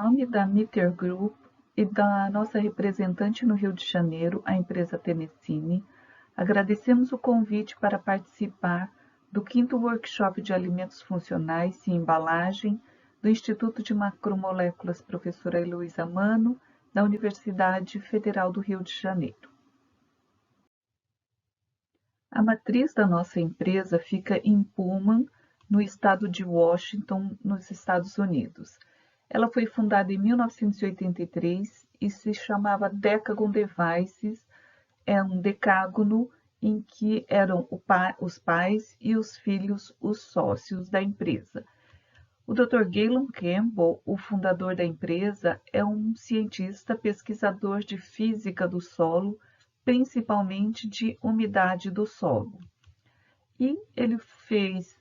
nome da Mitter Group e da nossa representante no Rio de Janeiro, a empresa Tenecine, agradecemos o convite para participar do 5º Workshop de Alimentos Funcionais e Embalagem do Instituto de Macromoléculas Professora Heloísa Mano, da Universidade Federal do Rio de Janeiro. A matriz da nossa empresa fica em Pullman, no estado de Washington, nos Estados Unidos. Ela foi fundada em 1983 e se chamava Decagon Devices, é um decágono em que eram os pais e os filhos os sócios da empresa. O Dr. Galen Campbell, o fundador da empresa, é um cientista pesquisador de física do solo, principalmente de umidade do solo. E ele fez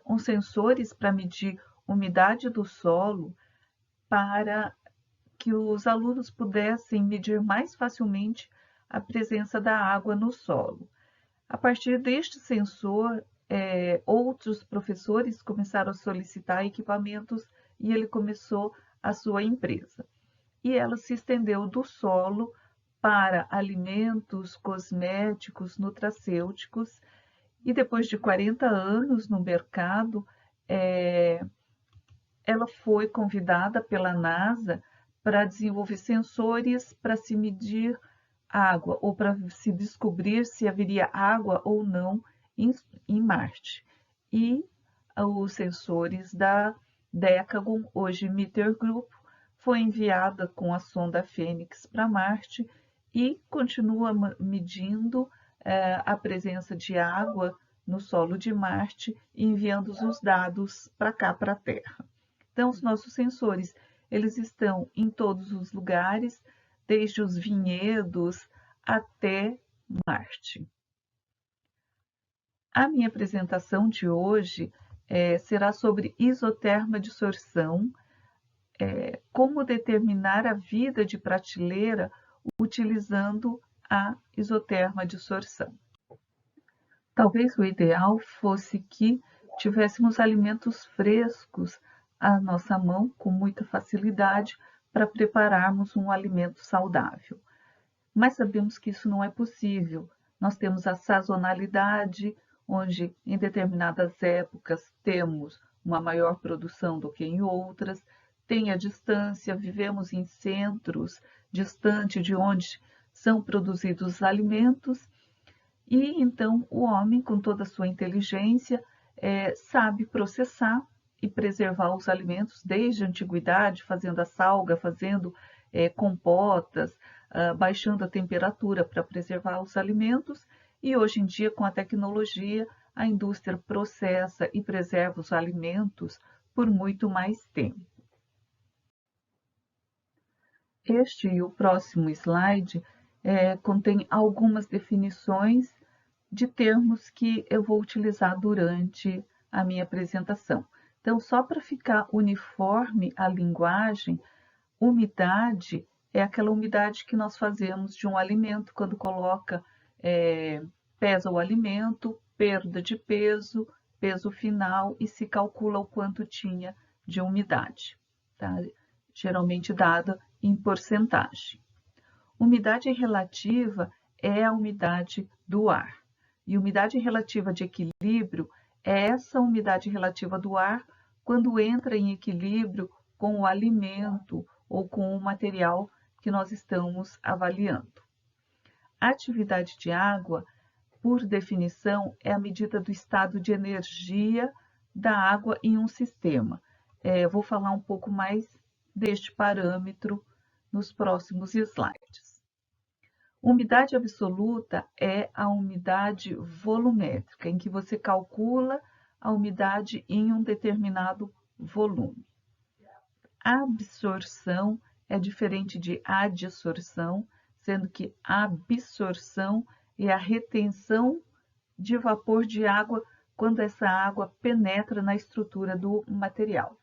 uns sensores para medir umidade do solo para que os alunos pudessem medir mais facilmente a presença da água no solo. A partir deste sensor, outros professores começaram a solicitar equipamentos e ele começou a sua empresa. E ela se estendeu do solo para alimentos, cosméticos, nutracêuticos, e depois de 40 anos no mercado, ela foi convidada pela NASA para desenvolver sensores para se medir água ou para se descobrir se haveria água ou não em Marte. E os sensores da Decagon, hoje Mitter Group, foi enviada com a sonda Fênix para Marte e continua medindo a presença de água no solo de Marte e enviando os dados para cá, para a Terra. Então, os nossos sensores, eles estão em todos os lugares, desde os vinhedos até Marte. A minha apresentação de hoje será sobre isotermadissorção, como determinar a vida de prateleira utilizando a isotermadissorção. Talvez o ideal fosse que tivéssemos alimentos frescos à nossa mão com muita facilidade para prepararmos um alimento saudável. Mas sabemos que isso não é possível. Nós temos a sazonalidade, onde em determinadas épocas temos uma maior produção do que em outras, tem a distância, vivemos em centros distantes de onde são produzidos os alimentos, e então o homem, com toda a sua inteligência, sabe processar e preservar os alimentos desde a antiguidade, fazendo a salga, fazendo compotas, baixando a temperatura para preservar os alimentos, e hoje em dia, com a tecnologia, a indústria processa e preserva os alimentos por muito mais tempo. Este e o próximo slide contém algumas definições de termos que eu vou utilizar durante a minha apresentação. Então, só para ficar uniforme a linguagem, umidade é aquela umidade que nós fazemos de um alimento quando coloca, pesa o alimento, perda de peso, peso final e se calcula o quanto tinha de umidade, tá? Geralmente dada em porcentagem. Umidade relativa é a umidade do ar. E umidade relativa de equilíbrio é essa umidade relativa do ar quando entra em equilíbrio com o alimento ou com o material que nós estamos avaliando. A atividade de água, por definição, é a medida do estado de energia da água em um sistema. Eu vou falar um pouco mais deste parâmetro nos próximos slides. Umidade absoluta é a umidade volumétrica, em que você calcula a umidade em um determinado volume. A absorção é diferente de adsorção, sendo que a absorção é a retenção de vapor de água quando essa água penetra na estrutura do material.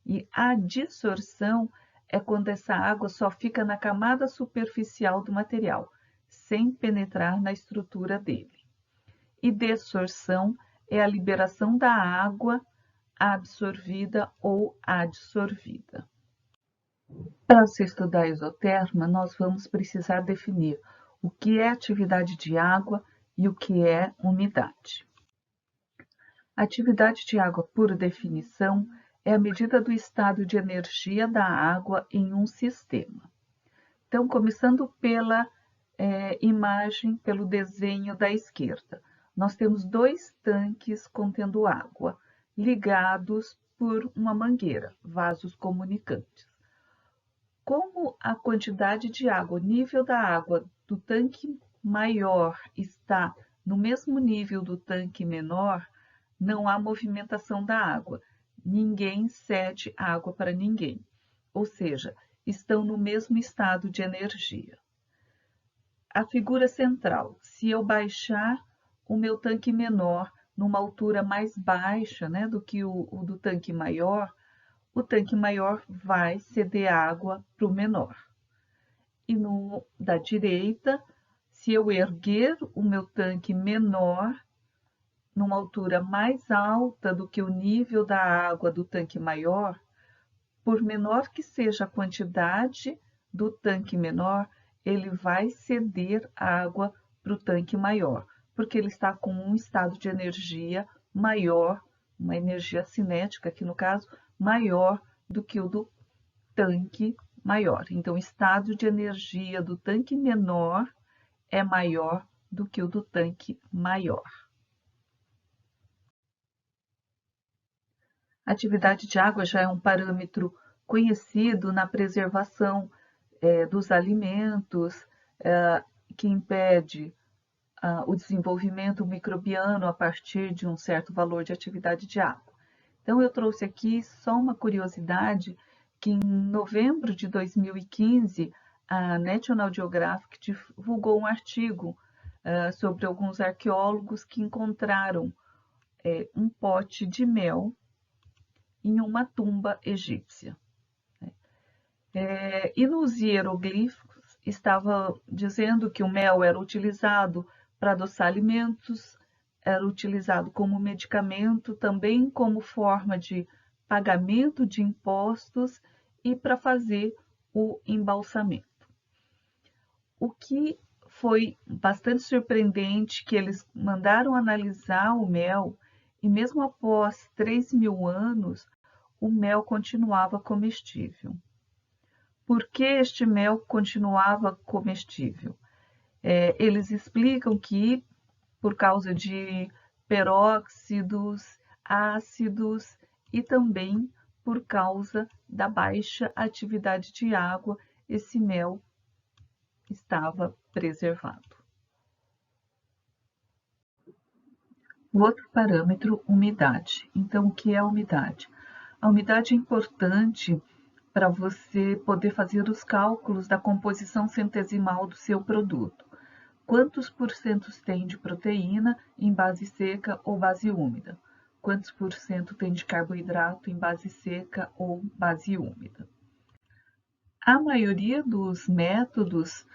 E a adsorção é quando essa água só fica na camada superficial do material, sem penetrar na estrutura dele. E desorção é a liberação da água absorvida ou adsorvida. Para se estudar isoterma, nós vamos precisar definir o que é atividade de água e o que é umidade. Atividade de água, por definição, é a medida do estado de energia da água em um sistema. Então, começando pela imagem, pelo desenho da esquerda, nós temos dois tanques contendo água, ligados por uma mangueira, vasos comunicantes. Como a quantidade de água, o nível da água do tanque maior está no mesmo nível do tanque menor, não há movimentação da água. Ninguém cede água para ninguém. Ou seja, estão no mesmo estado de energia. A figura central, se eu baixar o meu tanque menor numa altura mais baixa, né, do que o do tanque maior, o tanque maior vai ceder água para o menor. E no da direita, se eu erguer o meu tanque menor numa altura mais alta do que o nível da água do tanque maior, por menor que seja a quantidade do tanque menor, ele vai ceder água para o tanque maior, porque ele está com um estado de energia maior, uma energia cinética aqui no caso, maior do que o do tanque maior. Então, o estado de energia do tanque menor é maior do que o do tanque maior. A atividade de água já é um parâmetro conhecido na preservação dos alimentos, que impede o desenvolvimento microbiano a partir de um certo valor de atividade de água. Então, eu trouxe aqui só uma curiosidade, que em novembro de 2015, a National Geographic divulgou um artigo sobre alguns arqueólogos que encontraram um pote de mel em uma tumba egípcia. E nos hieroglifos estava dizendo que o mel era utilizado para adoçar alimentos, era utilizado como medicamento, também como forma de pagamento de impostos e para fazer o embalsamento. O que foi bastante surpreendente, que eles mandaram analisar o mel e mesmo após 3.000 anos, o mel continuava comestível. Por que este mel continuava comestível? Eles explicam que por causa de peróxidos, ácidos e também por causa da baixa atividade de água, esse mel estava preservado. O outro parâmetro, umidade. Então, o que é a umidade? A umidade é importante para você poder fazer os cálculos da composição centesimal do seu produto. Quantos porcentos tem de proteína em base seca ou base úmida? Quantos por cento tem de carboidrato em base seca ou base úmida? A maioria dos métodos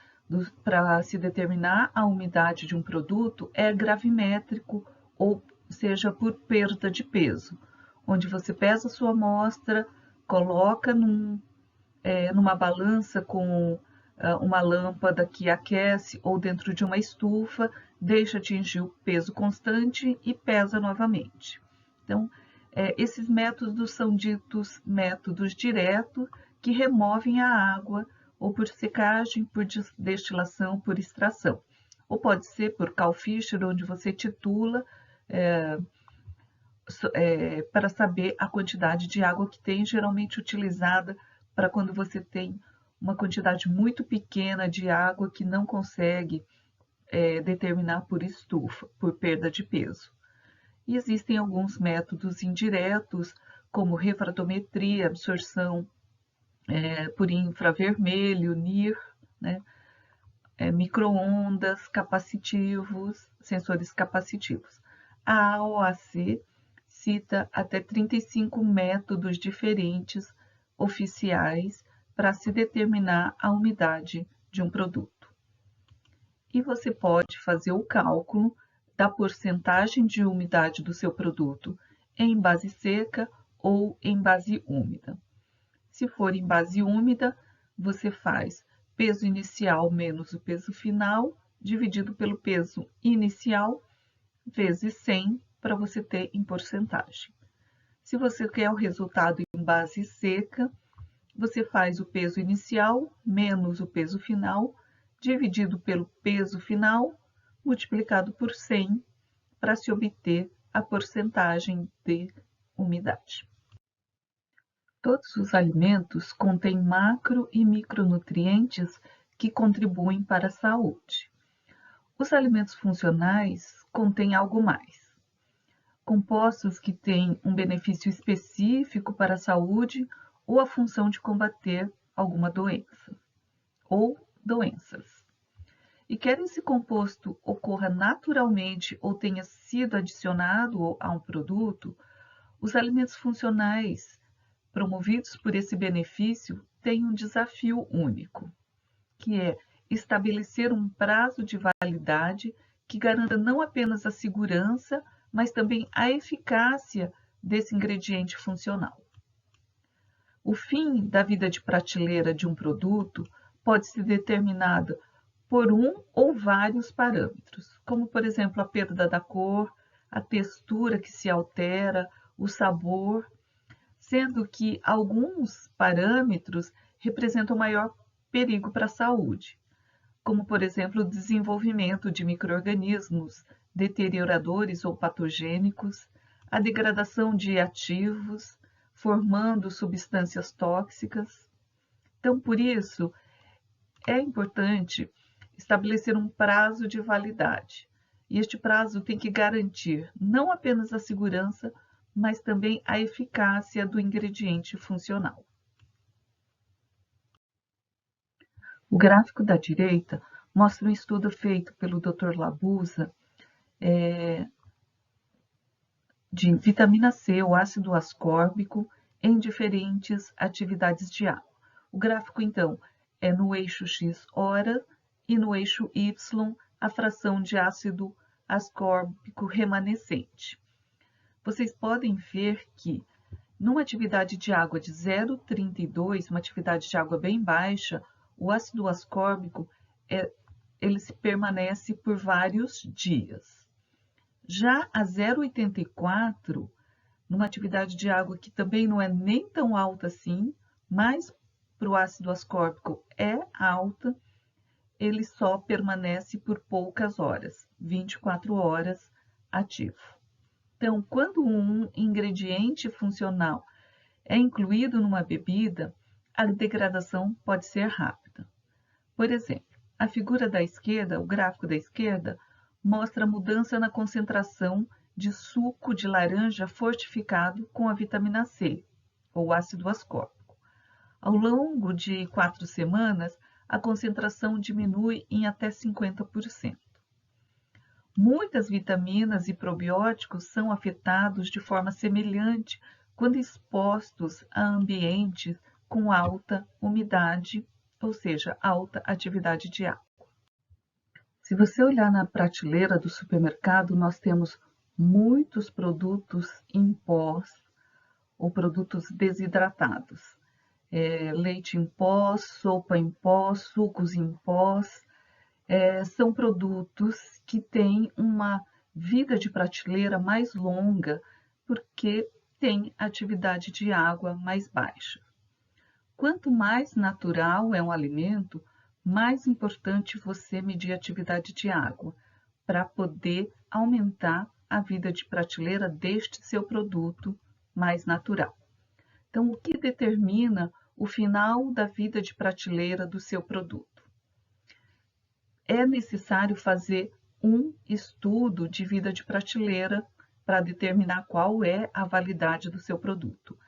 para se determinar a umidade de um produto é gravimétrico, ou seja, por perda de peso, onde você pesa a sua amostra, coloca numa balança com uma lâmpada que aquece ou dentro de uma estufa, deixa atingir o peso constante e pesa novamente. Então, esses métodos são ditos métodos diretos, que removem a água, ou por secagem, por destilação, por extração. Ou pode ser por Cal-Fischer, onde você titula para saber a quantidade de água que tem, geralmente utilizada para quando você tem uma quantidade muito pequena de água que não consegue determinar por estufa, por perda de peso. E existem alguns métodos indiretos, como refratometria, absorção por infravermelho, NIR, né? Micro-ondas, capacitivos, sensores capacitivos. A OAC cita até 35 métodos diferentes oficiais para se determinar a umidade de um produto. E você pode fazer o cálculo da porcentagem de umidade do seu produto em base seca ou em base úmida. Se for em base úmida, você faz peso inicial menos o peso final, dividido pelo peso inicial, vezes 100, para você ter em porcentagem. Se você quer o resultado em base seca, você faz o peso inicial menos o peso final, dividido pelo peso final, multiplicado por 100, para se obter a porcentagem de umidade. Todos os alimentos contêm macro e micronutrientes que contribuem para a saúde. Os alimentos funcionais contêm algo mais. Compostos que têm um benefício específico para a saúde ou a função de combater alguma doença ou doenças. E quer esse composto ocorra naturalmente ou tenha sido adicionado a um produto, os alimentos funcionais promovidos por esse benefício têm um desafio único, que é estabelecer um prazo de validade que garanta não apenas a segurança, mas também a eficácia desse ingrediente funcional. O fim da vida de prateleira de um produto pode ser determinado por um ou vários parâmetros, como, por exemplo, a perda da cor, a textura que se altera, o sabor, sendo que alguns parâmetros representam maior perigo para a saúde, como, por exemplo, o desenvolvimento de micro-organismos deterioradores ou patogênicos, a degradação de ativos, formando substâncias tóxicas. Então, por isso, é importante estabelecer um prazo de validade. E este prazo tem que garantir não apenas a segurança, mas também a eficácia do ingrediente funcional. O gráfico da direita mostra um estudo feito pelo Dr. Labuza de vitamina C, o ácido ascórbico, em diferentes atividades de água. O gráfico, então, é no eixo X hora e no eixo Y a fração de ácido ascórbico remanescente. Vocês podem ver que numa atividade de água de 0,32, uma atividade de água bem baixa, o ácido ascórbico ele se permanece por vários dias. Já a 0,84, numa atividade de água que também não é nem tão alta assim, mas para o ácido ascórbico é alta, ele só permanece por poucas horas, 24 horas ativo. Então, quando um ingrediente funcional é incluído numa bebida, a degradação pode ser rápida. Por exemplo, a figura da esquerda, o gráfico da esquerda, mostra a mudança na concentração de suco de laranja fortificado com a vitamina C, ou ácido ascórbico. Ao longo de 4 semanas, a concentração diminui em até 50%. Muitas vitaminas e probióticos são afetados de forma semelhante quando expostos a ambientes com alta umidade, ou seja, alta atividade de água. Se você olhar na prateleira do supermercado, nós temos muitos produtos em pós ou produtos desidratados. Leite em pó, sopa em pó, sucos em pós. São produtos que têm uma vida de prateleira mais longa, porque tem atividade de água mais baixa. Quanto mais natural é um alimento, mais importante você medir a atividade de água, para poder aumentar a vida de prateleira deste seu produto mais natural. Então, o que determina o final da vida de prateleira do seu produto? É necessário fazer um estudo de vida de prateleira para determinar qual é a validade do seu produto.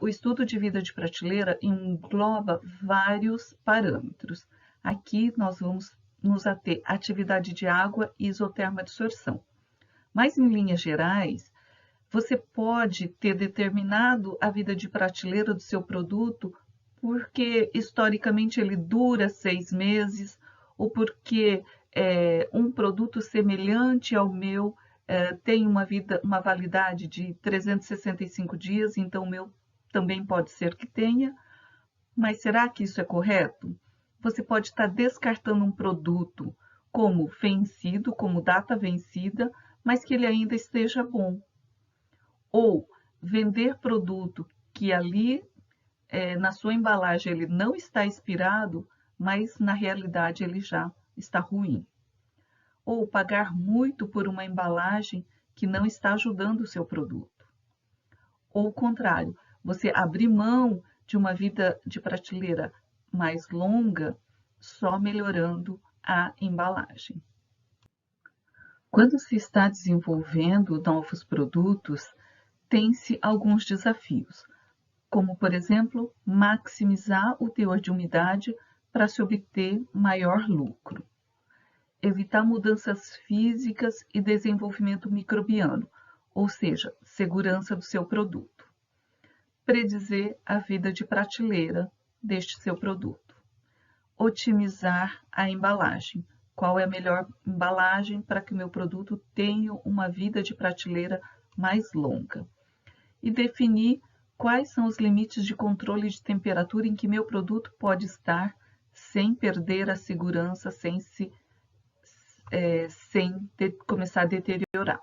O estudo de vida de prateleira engloba vários parâmetros. Aqui nós vamos nos ater à atividade de água e isotermoabsorção. Mas, em linhas gerais, você pode ter determinado a vida de prateleira do seu produto porque, historicamente, ele dura 6 meses, ou porque um produto semelhante ao meu tem uma validade de 365 dias, então o meu também pode ser que tenha, mas será que isso é correto? Você pode estar descartando um produto como vencido, como data vencida, mas que ele ainda esteja bom. Ou vender produto que ali na sua embalagem ele não está expirado, mas na realidade ele já está ruim. Ou pagar muito por uma embalagem que não está ajudando o seu produto. Ou o contrário, você abrir mão de uma vida de prateleira mais longa, só melhorando a embalagem. Quando se está desenvolvendo novos produtos, tem-se alguns desafios, como, por exemplo, maximizar o teor de umidade para se obter maior lucro. Evitar mudanças físicas e desenvolvimento microbiano, ou seja, segurança do seu produto. Predizer a vida de prateleira deste seu produto. Otimizar a embalagem. Qual é a melhor embalagem para que o meu produto tenha uma vida de prateleira mais longa? E definir quais são os limites de controle de temperatura em que meu produto pode estar sem perder a segurança, sem começar a deteriorar.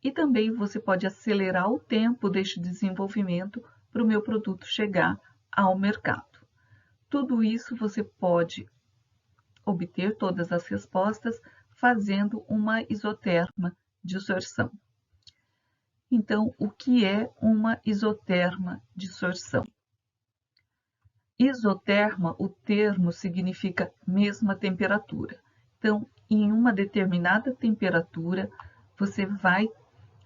E também você pode acelerar o tempo deste desenvolvimento para o meu produto chegar ao mercado. Tudo isso você pode obter todas as respostas fazendo uma isoterma dissorção. Então, o que é uma isoterma dissorção? Isoterma, o termo significa mesma temperatura. Então, em uma determinada temperatura, você vai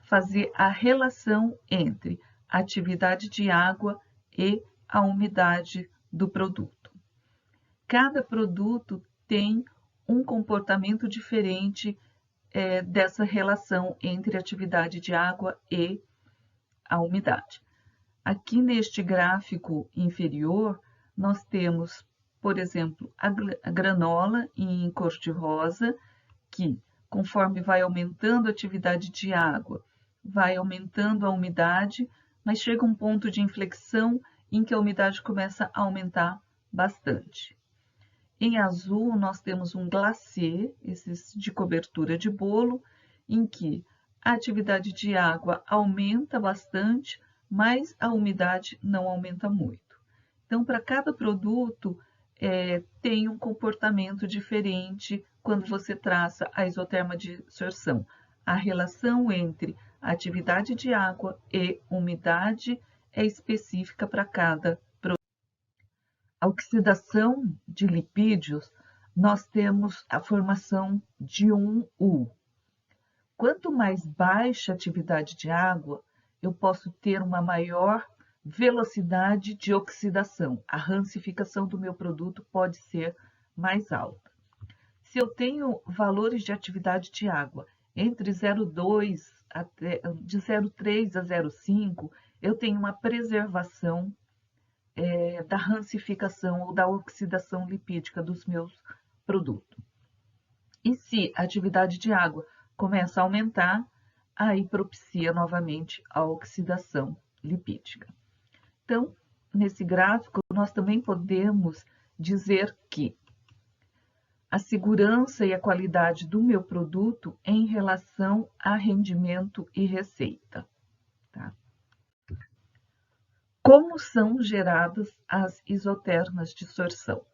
fazer a relação entre a atividade de água e a umidade do produto. Cada produto tem um comportamento diferente dessa relação entre a atividade de água e a umidade. Aqui neste gráfico inferior, nós temos, por exemplo, a granola em cor de rosa, que conforme vai aumentando a atividade de água, vai aumentando a umidade, mas chega um ponto de inflexão em que a umidade começa a aumentar bastante. Em azul, nós temos um glacê, esses de cobertura de bolo, em que a atividade de água aumenta bastante, mas a umidade não aumenta muito. Então, para cada produto, tem um comportamento diferente quando você traça a isoterma dissorção. A relação entre a atividade de água e umidade é específica para cada produto. A oxidação de lipídios, nós temos a formação de um U. Quanto mais baixa a atividade de água, eu posso ter uma maior velocidade de oxidação. A rancificação do meu produto pode ser mais alta. Se eu tenho valores de atividade de água entre 0,2 de 0,3 a 0,5, eu tenho uma preservação da rancificação ou da oxidação lipídica dos meus produtos. E se a atividade de água começa a aumentar, aí propicia novamente a oxidação lipídica. Então, nesse gráfico, nós também podemos dizer que a segurança e a qualidade do meu produto em relação a rendimento e receita. Tá? Como são geradas as isotermas de dissorção?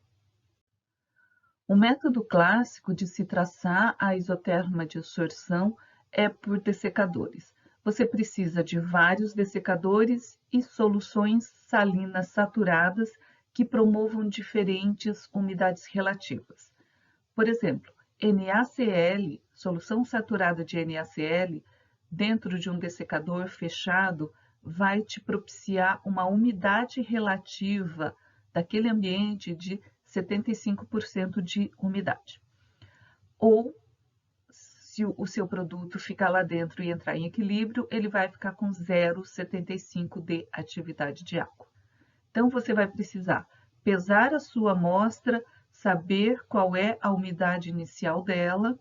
O método clássico de se traçar a isoterma de dissorção é por dessecadores. Você precisa de vários dessecadores e soluções salinas saturadas que promovam diferentes umidades relativas. Por exemplo, NaCl, solução saturada de NaCl, dentro de um dessecador fechado, vai te propiciar uma umidade relativa daquele ambiente de 75% de umidade. Ou, se o seu produto ficar lá dentro e entrar em equilíbrio, ele vai ficar com 0,75 de atividade de água. Então, você vai precisar pesar a sua amostra, saber qual é a umidade inicial dela,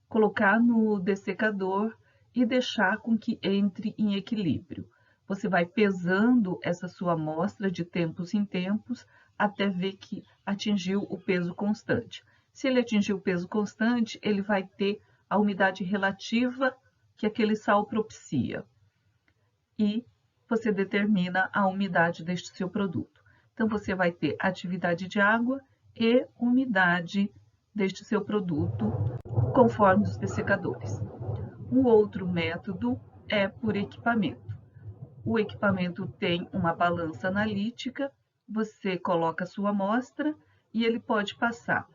colocar no dessecador e deixar com que entre em equilíbrio. você vai pesando essa sua amostra de tempos em tempos até ver que atingiu o peso constante. Se ele atingir o peso constante, ele vai ter a umidade relativa que aquele sal propicia. E você determina a umidade deste seu produto. Então, você vai ter atividade de água e umidade deste seu produto, conforme os dessecadores. Um outro método é por equipamento. O equipamento tem uma balança analítica, você coloca a sua amostra e ele pode passar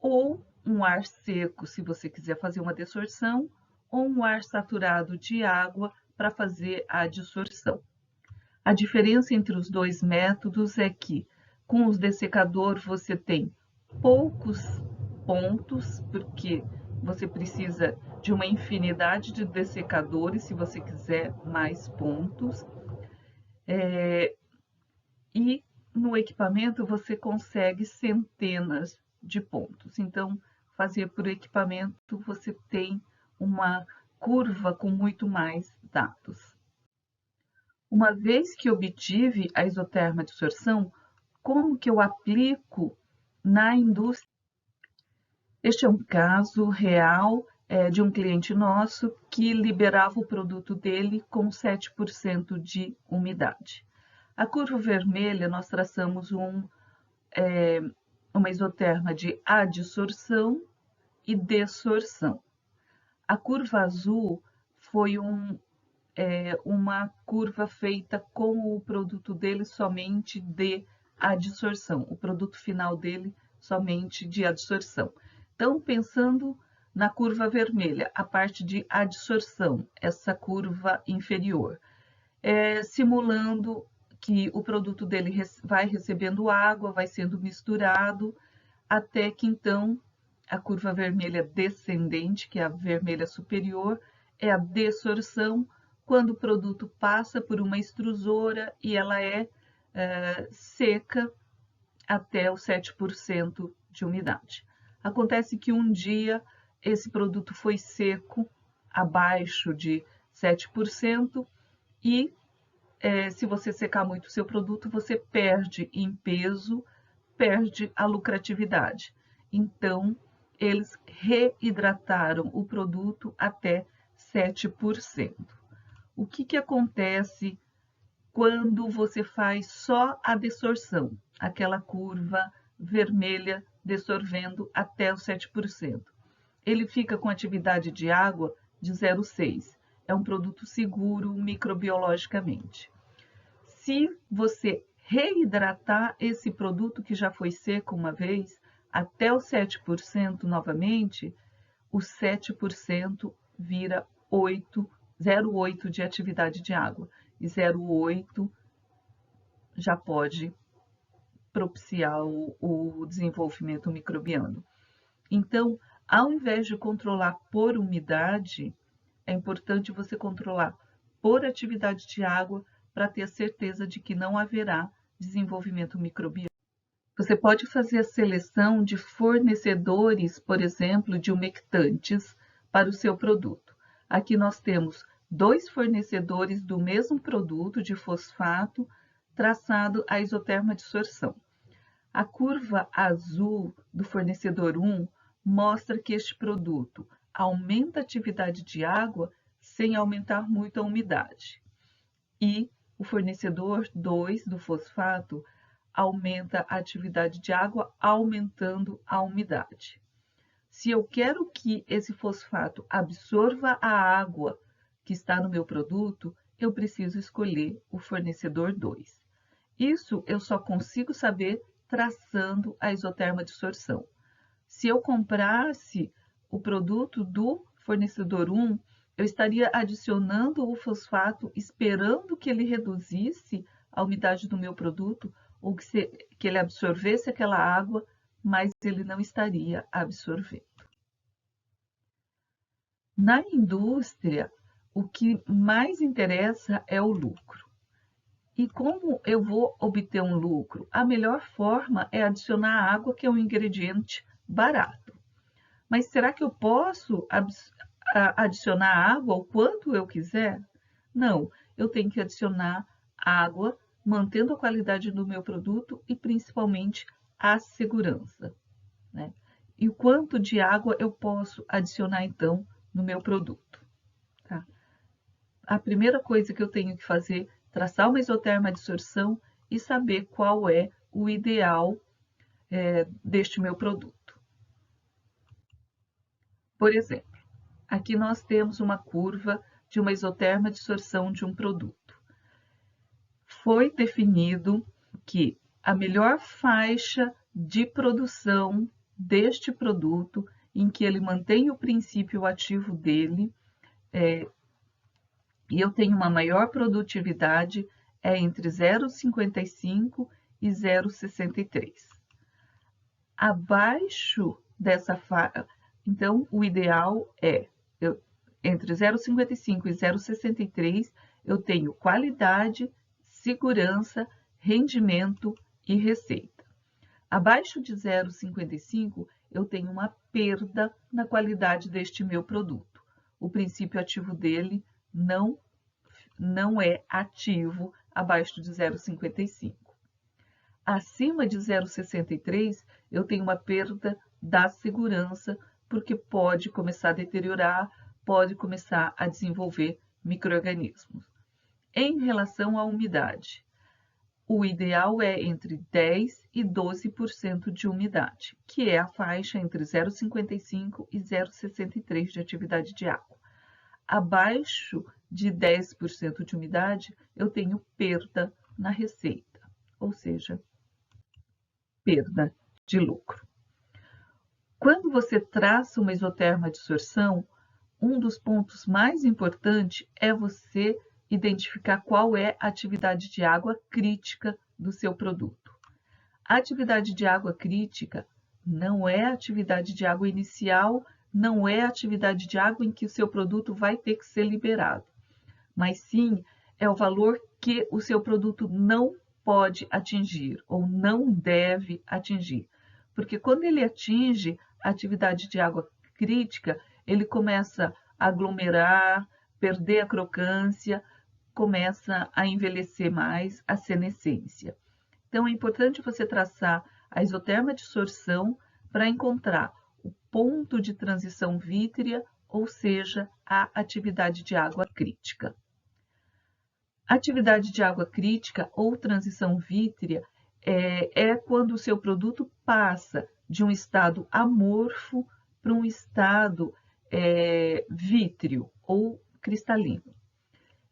ou um ar seco, se você quiser fazer uma desorção, ou um ar saturado de água para fazer a adsorção. A diferença entre os dois métodos é que, com os dessecadores, você tem poucos pontos, porque você precisa de uma infinidade de dessecadores, se você quiser mais pontos. E no equipamento você consegue centenas de pontos. Então, fazer por equipamento, você tem uma curva com muito mais dados. Uma vez que obtive a isoterma dissorção, como que eu aplico na indústria? Este é um caso real de um cliente nosso que liberava o produto dele com 7% de umidade. A curva vermelha, nós traçamos uma isoterma de adsorção e dessorção. A curva azul foi uma curva feita com o produto dele somente de adsorção, o produto final dele somente de adsorção. Então, pensando na curva vermelha, a parte de adsorção, essa curva inferior, simulando que o produto dele vai recebendo água, vai sendo misturado, até que então a curva vermelha descendente, que é a vermelha superior, é a dessorção, quando o produto passa por uma extrusora e ela é seca até os 7% de umidade. Acontece que um dia esse produto foi seco abaixo de 7% e se você secar muito o seu produto, você perde em peso, perde a lucratividade. Então, eles reidrataram o produto até 7%. O que acontece quando você faz só a dessorção? Aquela curva vermelha dessorvendo até os 7%. Ele fica com atividade de água de 0,6. É um produto seguro microbiologicamente. Se você reidratar esse produto que já foi seco uma vez, até os 7% novamente, os 7% vira 0,8 de atividade de água. E 0,8 já pode propiciar o desenvolvimento microbiano. Então, ao invés de controlar por umidade, é importante você controlar por atividade de água para ter a certeza de que não haverá desenvolvimento microbiano. Você pode fazer a seleção de fornecedores, por exemplo, de umectantes para o seu produto. Aqui nós temos 2 fornecedores do mesmo produto de fosfato traçado a isoterma dissorção. A curva azul do fornecedor 1 mostra que este produto aumenta a atividade de água sem aumentar muito a umidade. E o fornecedor 2 do fosfato aumenta a atividade de água aumentando a umidade. Se eu quero que esse fosfato absorva a água que está no meu produto, eu preciso escolher o fornecedor 2. Isso eu só consigo saber traçando a isoterma dissorção. Se eu comprasse o produto do fornecedor 1, eu estaria adicionando o fosfato esperando que ele reduzisse a umidade do meu produto ou que ele absorvesse aquela água, mas ele não estaria absorvendo. Na indústria, o que mais interessa é o lucro. E como eu vou obter um lucro? A melhor forma é adicionar água, que é um ingrediente barato. Mas será que eu posso adicionar água o quanto eu quiser? Não, eu tenho que adicionar água, mantendo a qualidade do meu produto e principalmente a segurança, né? E o quanto de água eu posso adicionar então no meu produto, tá? A primeira coisa que eu tenho que fazer é traçar uma isoterma dissorção e saber qual é o ideal deste meu produto. Por exemplo, aqui nós temos uma curva de uma isoterma dissorção de um produto. Foi definido que a melhor faixa de produção deste produto, em que ele mantém o princípio ativo dele, e eu tenho uma maior produtividade, é entre 0,55 e 0,63. Abaixo dessa faixa, então o ideal é, entre 0,55 e 0,63, eu tenho qualidade, segurança, rendimento e receita. Abaixo de 0,55, eu tenho uma perda na qualidade deste meu produto. O princípio ativo dele não é ativo abaixo de 0,55. Acima de 0,63, eu tenho uma perda da segurança, porque pode começar a deteriorar, pode começar a desenvolver micro-organismos. Em relação à umidade, o ideal é entre 10% e 12% de umidade, que é a faixa entre 0,55 e 0,63 de atividade de água. Abaixo de 10% de umidade, eu tenho perda na receita, ou seja, perda de lucro. Quando você traça uma isoterma dissorção, um dos pontos mais importantes é você identificar qual é a atividade de água crítica do seu produto. A atividade de água crítica não é a atividade de água inicial, não é a atividade de água em que o seu produto vai ter que ser liberado, mas sim é o valor que o seu produto não pode atingir ou não deve atingir. Porque quando ele atinge a atividade de água crítica, ele começa a aglomerar, perder a crocância, começa a envelhecer mais a senescência. Então, é importante você traçar a isoterma dissorção para encontrar o ponto de transição vítrea, ou seja, a atividade de água crítica. Atividade de água crítica ou transição vítrea é quando o seu produto passa de um estado amorfo para um estado vítreo ou cristalino.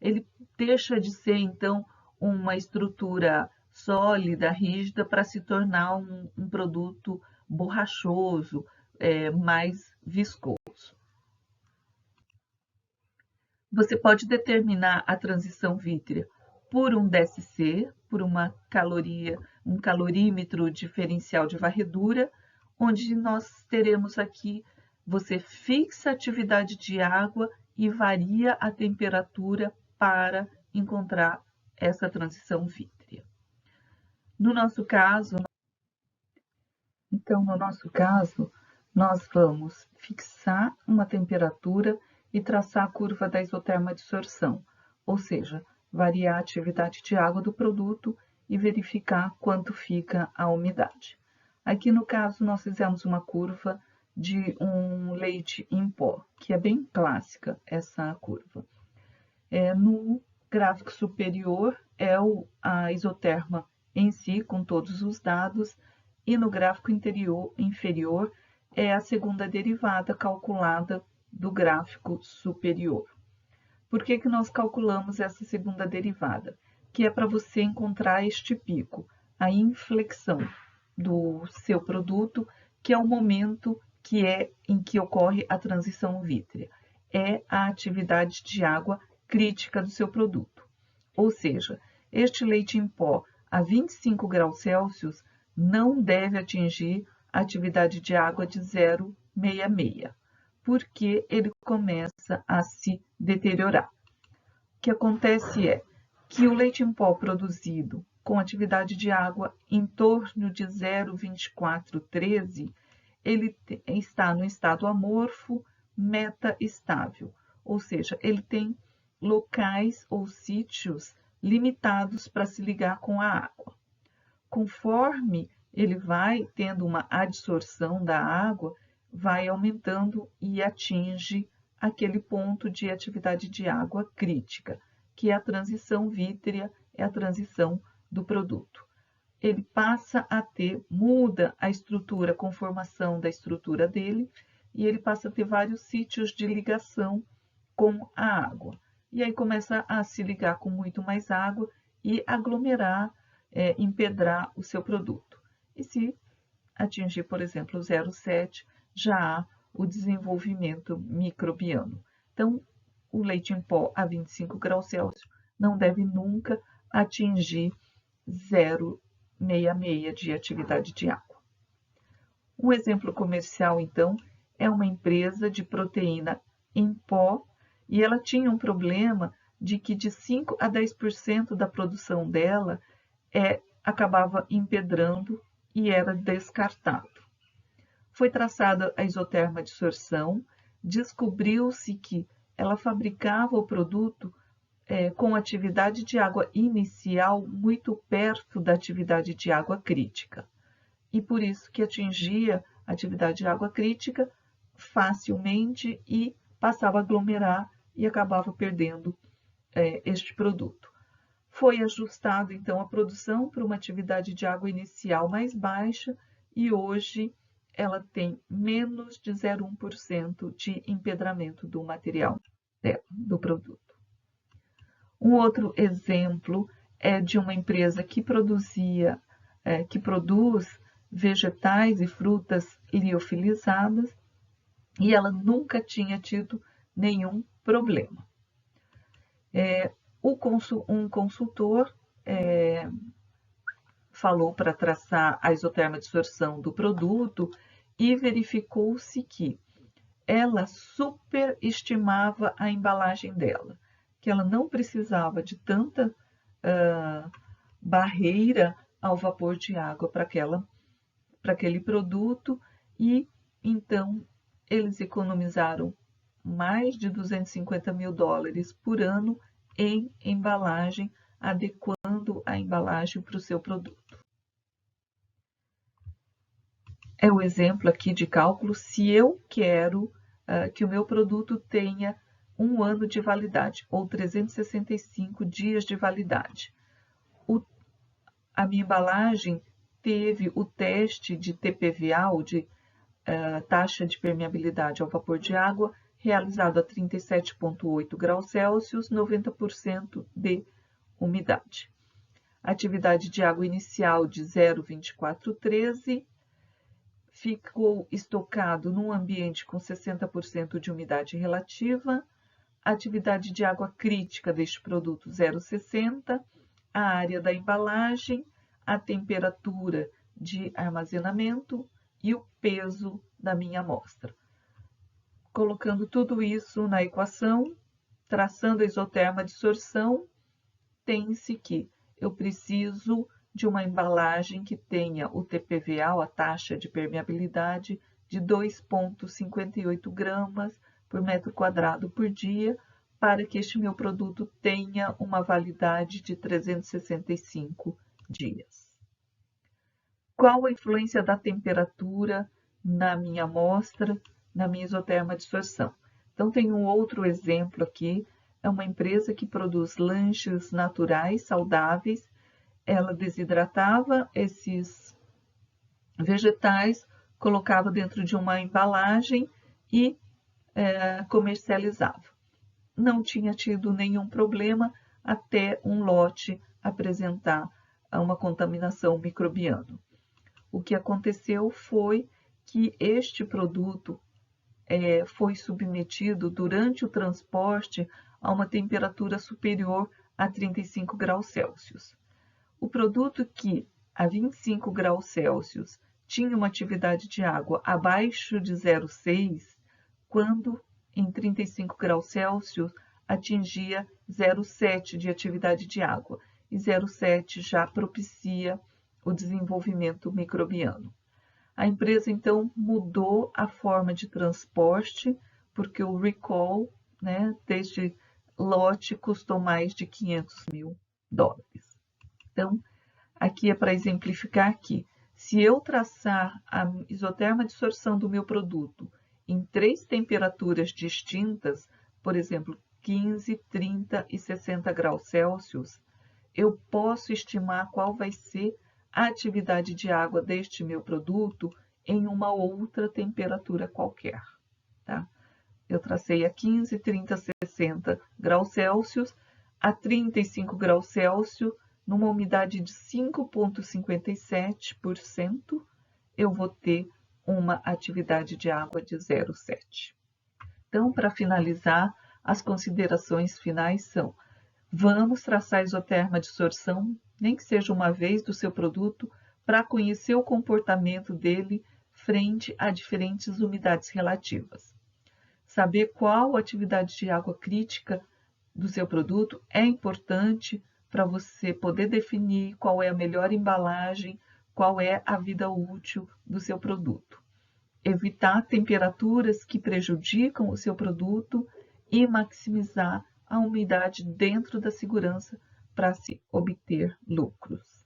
Ele deixa de ser, então, uma estrutura sólida, rígida, para se tornar um produto borrachoso, mais viscoso. Você pode determinar a transição vítrea por um DSC, por um calorímetro diferencial de varredura, onde nós teremos aqui, você fixa a atividade de água e varia a temperatura para encontrar essa transição vítrea. No nosso caso, nós vamos fixar uma temperatura e traçar a curva da isoterma dissorção, ou seja, variar a atividade de água do produto e verificar quanto fica a umidade. Aqui no caso, nós fizemos uma curva de um leite em pó, que é bem clássica essa curva. No gráfico superior é a isoterma em si, com todos os dados, e no gráfico inferior é a segunda derivada calculada do gráfico superior. Por que nós calculamos essa segunda derivada? Que é para você encontrar este pico, a inflexão do seu produto, que é o momento em que ocorre a transição vítrea. É a atividade de água crítica do seu produto. Ou seja, este leite em pó a 25 graus Celsius não deve atingir a atividade de água de 0,66, porque ele começa a se deteriorar. O que acontece é que o leite em pó produzido com atividade de água em torno de 0,2413, ele está no estado amorfo meta-estável, ou seja, ele tem locais ou sítios limitados para se ligar com a água. Conforme ele vai tendo uma adsorção da água, vai aumentando e atinge aquele ponto de atividade de água crítica, que é a transição vítrea, é a transição do produto. Ele passa a ter, muda a estrutura, a conformação da estrutura dele, e ele passa a ter vários sítios de ligação com a água. E aí começa a se ligar com muito mais água e aglomerar, empedrar o seu produto. E se atingir, por exemplo, o 0,7, já há o desenvolvimento microbiano. Então, o leite em pó a 25 graus Celsius não deve nunca atingir 0,66 de atividade de água. Um exemplo comercial, então, é uma empresa de proteína em pó e ela tinha um problema de que de 5 a 10% da produção dela acabava empedrando e era descartado. Foi traçada a isoterma adsorção, descobriu-se que ela fabricava o produto com atividade de água inicial muito perto da atividade de água crítica. E por isso que atingia a atividade de água crítica facilmente e passava a aglomerar e acabava perdendo este produto. Foi ajustado então a produção para uma atividade de água inicial mais baixa e hoje ela tem menos de 0,1% de empedramento do material do produto. Um outro exemplo é de uma empresa que produz vegetais e frutas liofilizadas e ela nunca tinha tido nenhum problema. Um consultor falou para traçar a isoterma adsorção do produto e verificou-se que ela superestimava a embalagem dela, que ela não precisava de tanta barreira ao vapor de água para aquele produto e então eles economizaram mais de 250 mil dólares por ano em embalagem, adequando a embalagem para o seu produto. É o exemplo aqui de cálculo se eu quero que o meu produto tenha 1 ano de validade ou 365 dias de validade. A minha embalagem teve o teste de TPVA, ou de taxa de permeabilidade ao vapor de água, realizado a 37,8 graus Celsius, 90% de umidade. Atividade de água inicial de 0,2413, ficou estocado num ambiente com 60% de umidade relativa, atividade de água crítica deste produto 0,60, a área da embalagem, a temperatura de armazenamento e o peso da minha amostra. Colocando tudo isso na equação, traçando a isoterma adsorção, tem-se que eu preciso de uma embalagem que tenha o TPVA, a taxa de permeabilidade, de 2,58 gramas por metro quadrado por dia, para que este meu produto tenha uma validade de 365 dias. Qual a influência da temperatura na minha amostra, na minha isoterma adsorção? Então, tem um outro exemplo aqui, é uma empresa que produz lanches naturais, saudáveis. Ela desidratava esses vegetais, colocava dentro de uma embalagem e comercializava. Não tinha tido nenhum problema até um lote apresentar uma contaminação microbiana. O que aconteceu foi que este produto foi submetido durante o transporte a uma temperatura superior a 35 graus Celsius. O produto que a 25 graus Celsius tinha uma atividade de água abaixo de 0,6, quando em 35 graus Celsius atingia 0,7 de atividade de água, e 0,7 já propicia o desenvolvimento microbiano. A empresa, então, mudou a forma de transporte, porque o recall, desde lote custou mais de US$ 500.000. Então, aqui é para exemplificar que, se eu traçar a isoterma absorção do meu produto em 3 temperaturas distintas, por exemplo, 15, 30 e 60 graus Celsius, eu posso estimar qual vai ser a atividade de água deste meu produto em uma outra temperatura qualquer. Tá? Eu tracei a 15, 30, 60 graus Celsius, a 35 graus Celsius, numa umidade de 5,57%, eu vou ter uma atividade de água de 0,7. Então, para finalizar, as considerações finais são: vamos traçar a isoterma absorção, nem que seja uma vez, do seu produto, para conhecer o comportamento dele frente a diferentes umidades relativas. Saber qual a atividade de água crítica do seu produto é importante para você poder definir qual é a melhor embalagem, qual é a vida útil do seu produto. Evitar temperaturas que prejudicam o seu produto e maximizar a umidade dentro da segurança para se obter lucros.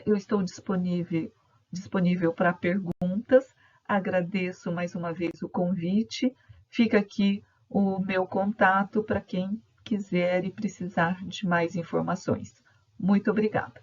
Eu estou disponível para perguntas. Agradeço mais uma vez o convite. Fica aqui o meu contato para quem quiser e precisar de mais informações. Muito obrigada.